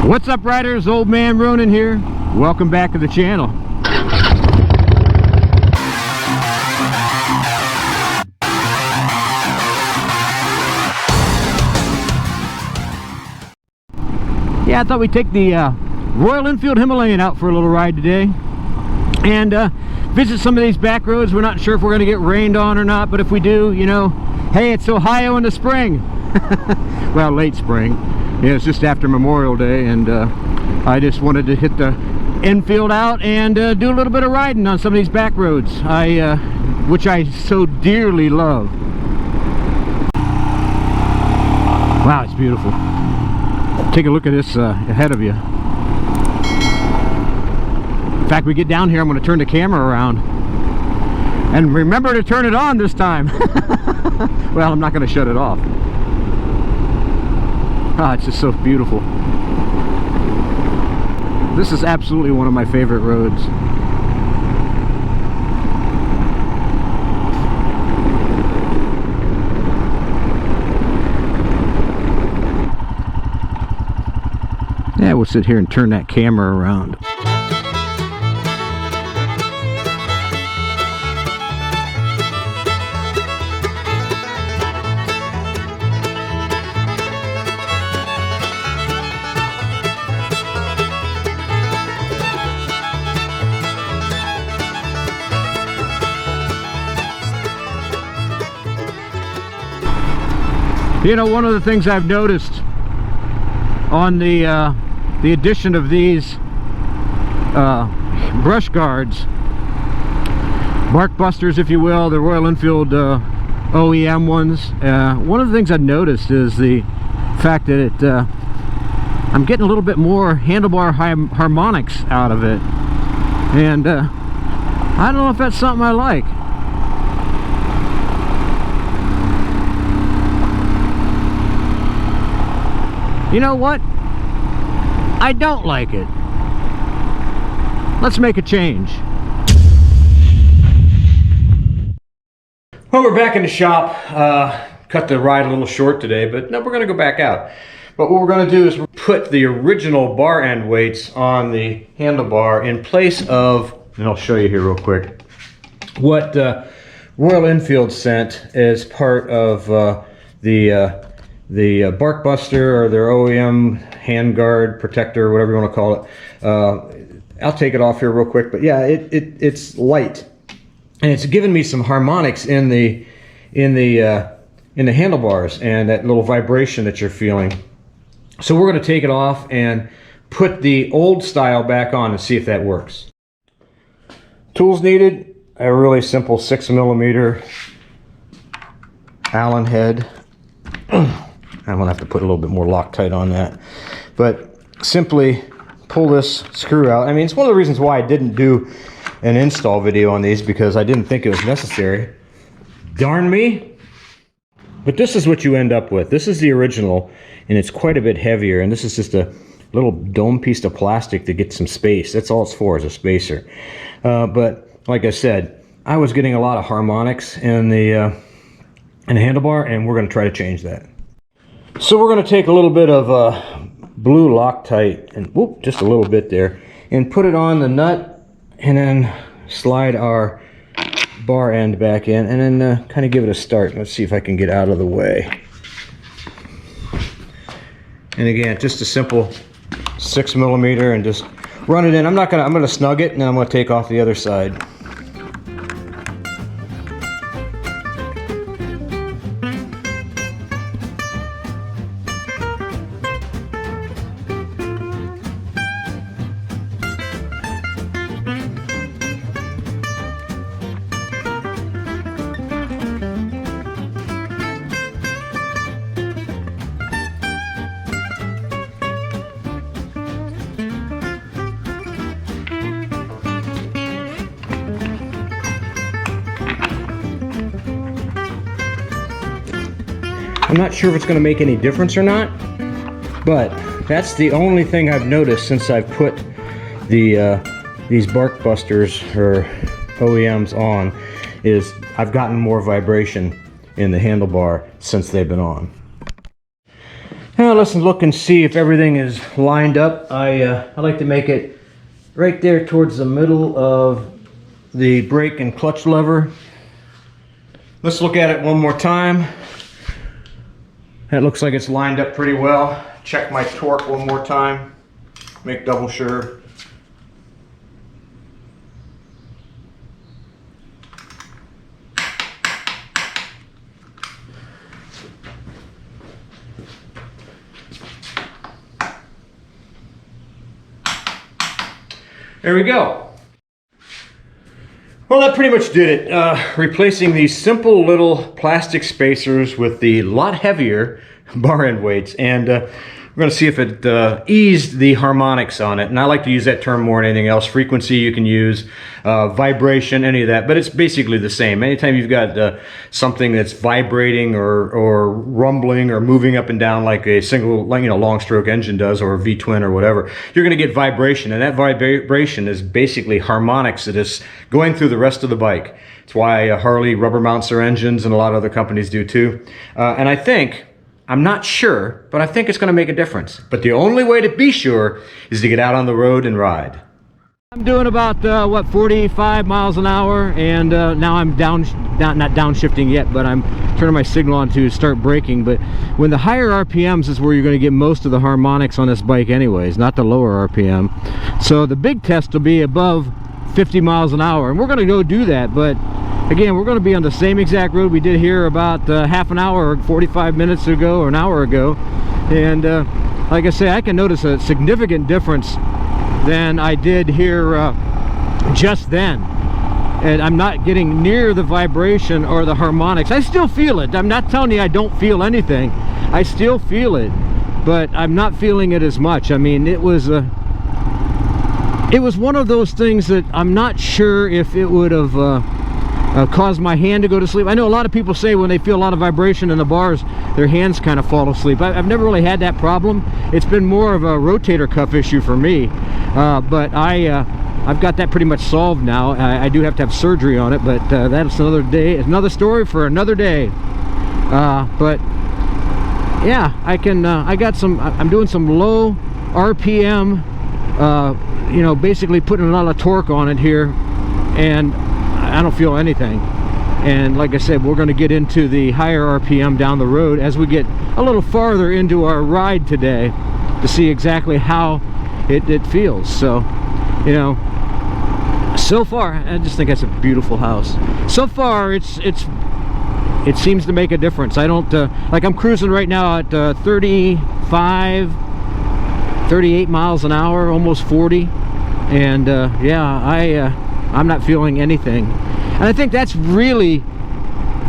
What's up, riders? Old Man Ronin here. Welcome back to the channel. Yeah, I thought we'd take the Royal Enfield Himalayan out for a little ride today and visit some of these back roads. We're not sure if we're going to get rained on or not, but if we do, you know, hey, it's Ohio in the spring. Well, late spring. Yeah, it's just after Memorial Day, and I just wanted to hit the Enfield out and do a little bit of riding on some of these back roads, which I so dearly love. Wow, it's beautiful. Take a look at this ahead of you. In fact, we get down here, I'm going to turn the camera around. And remember to turn it on this time. Well, I'm not going to shut it off. Ah, it's just so beautiful. This is absolutely one of my favorite roads. Yeah, we'll sit here and turn that camera around. You know, one of the things I've noticed on the addition of these brush guards, bark busters if you will, the Royal Enfield OEM ones, one of the things I've noticed is the fact that I'm getting a little bit more handlebar harmonics out of it, and I don't know if that's something I like. You know what? I don't like it. Let's make a change. Well, we're back in the shop. Cut the ride a little short today, but no, we're going to go back out. But what we're going to do is put the original bar end weights on the handlebar in place of, and I'll show you here real quick, what Royal Enfield sent as part of the bark buster, or their OEM handguard protector, whatever you want to call it. I'll take it off here real quick, but yeah, it's light, and it's given me some harmonics in the handlebars and that little vibration that you're feeling. So we're going to take it off and put the old style back on and see if that works. Tools needed: a really simple 6mm Allen head. I'm going to have to put a little bit more Loctite on that, but simply pull this screw out. I mean, it's one of the reasons why I didn't do an install video on these, because I didn't think it was necessary. Darn me. But this is what you end up with. This is the original, and it's quite a bit heavier, and this is just a little dome piece of plastic to get some space. That's all it's for, is a spacer. But like I said, I was getting a lot of harmonics in the handlebar, and we're going to try to change that. So we're going to take a little bit of blue Loctite, and whoop, just a little bit there, and put it on the nut, and then slide our bar end back in, and then kind of give it a start. Let's see if I can get out of the way. And again, just a simple 6mm, and just run it in. I'm going to snug it, and then I'm going to take off the other side. I'm not sure if it's going to make any difference or not, but that's the only thing I've noticed since I've put these bark busters or OEMs on, is I've gotten more vibration in the handlebar since they've been on. Now let's look and see if everything is lined up. I like to make it right there towards the middle of the brake and clutch lever. Let's look at it one more time. That looks like it's lined up pretty well. Check my torque one more time. Make double sure. There we go. Well, that pretty much did it. Replacing these simple little plastic spacers with the lot heavier bar end weights, and we're going to see if it eased the harmonics on it. And I like to use that term more than anything else. Frequency you can use, vibration, any of that, but it's basically the same. Anytime you've got something that's vibrating or rumbling or moving up and down like a single, long stroke engine does, or a V-twin or whatever, you're going to get vibration, and that vibration is basically harmonics that is going through the rest of the bike. It's why Harley rubber mounts their engines, and a lot of other companies do too. And I'm not sure, but I think it's going to make a difference. But the only way to be sure is to get out on the road and ride. I'm doing about, 45 miles an hour, and now I'm not downshifting yet, but I'm turning my signal on to start braking. But when the higher RPMs is where you're going to get most of the harmonics on this bike anyways, not the lower RPM. So the big test will be above 50 miles an hour, and we're going to go do that. But again, we're going to be on the same exact road we did here about half an hour or 45 minutes ago or an hour ago. And like I say, I can notice a significant difference than I did here just then. And I'm not getting near the vibration or the harmonics. I still feel it. I'm not telling you I don't feel anything. I still feel it, but I'm not feeling it as much. I mean, it was one of those things that I'm not sure if it would have caused my hand to go to sleep. I know a lot of people say when they feel a lot of vibration in the bars, their hands kind of fall asleep. I've never really had that problem. It's been more of a rotator cuff issue for me, but I've got that pretty much solved now. I do have to have surgery on it, but that's another day, another story for another day. But yeah, I'm doing some low RPM, basically putting a lot of torque on it here, and I don't feel anything. And like I said, we're going to get into the higher RPM down the road as we get a little farther into our ride today to see exactly how it feels. So, so far, I just think that's a beautiful house. So far, it seems to make a difference. I don't like, I'm cruising right now at 35, 38 miles an hour, almost 40, and yeah, I'm not feeling anything. And I think that's really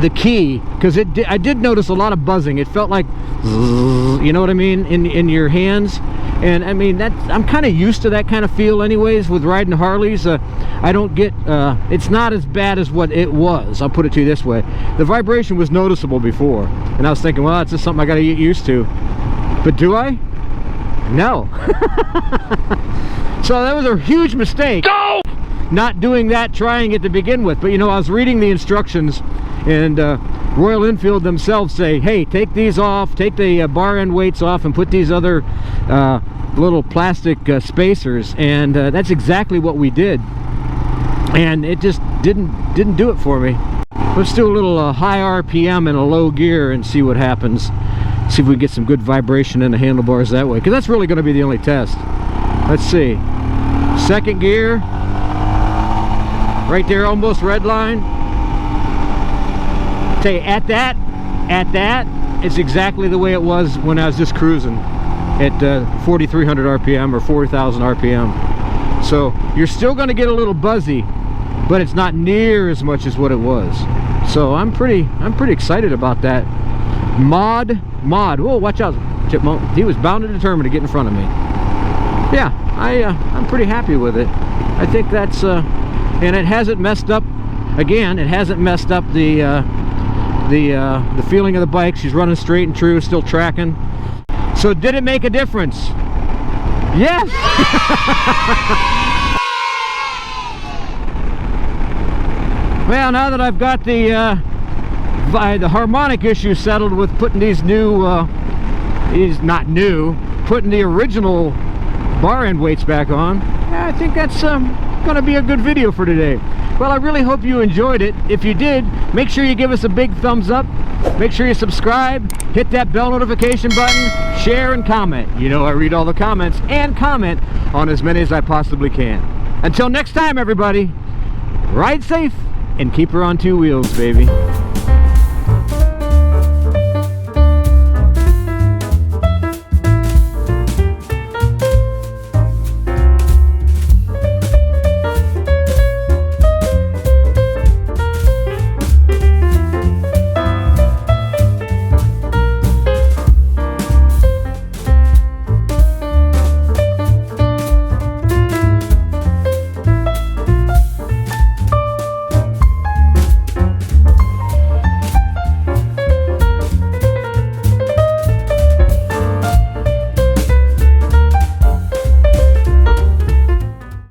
the key, because I did notice a lot of buzzing. It felt like zzz, you know what I mean, in your hands. And I mean, I'm kind of used to that kind of feel anyways with riding Harleys. I don't get it's not as bad as what it was, I'll put it to you this way. The vibration was noticeable before, and I was thinking, well, it's just something I got to get used to. But do I? No. So that was a huge mistake. No! Not doing that, trying it to begin with. But I was reading the instructions, and Royal Enfield themselves say, hey, take these off, take the bar end weights off, and put these other little plastic spacers. And that's exactly what we did, and it just didn't do it for me. Let's do a little high RPM in a low gear and see what happens. See if we get some good vibration in the handlebars that way, because that's really going to be the only test. Let's see. Second gear, right there, almost red line. Say at that, it's exactly the way it was when I was just cruising at 4,300 RPM or 4,000 RPM. So you're still going to get a little buzzy, but it's not near as much as what it was. So I'm pretty excited about that. Mod. Whoa, watch out, Chipmunk. He was bound and determined to get in front of me. Yeah, I'm pretty happy with it. I think that's and it hasn't messed up. Again, it hasn't messed up the feeling of the bike. She's running straight and true, still tracking. So did it make a difference? Yes. Well, now that I've got the harmonic issue settled with putting these new is not new, putting the original bar end weights back on. Yeah, I think that's gonna be a good video for today. Well, I really hope you enjoyed it. If you did, make sure you give us a big thumbs up. Make sure you subscribe, hit that bell notification button, share and comment. You know I read all the comments and comment on as many as I possibly can. Until next time, everybody, ride safe and keep her on two wheels, baby.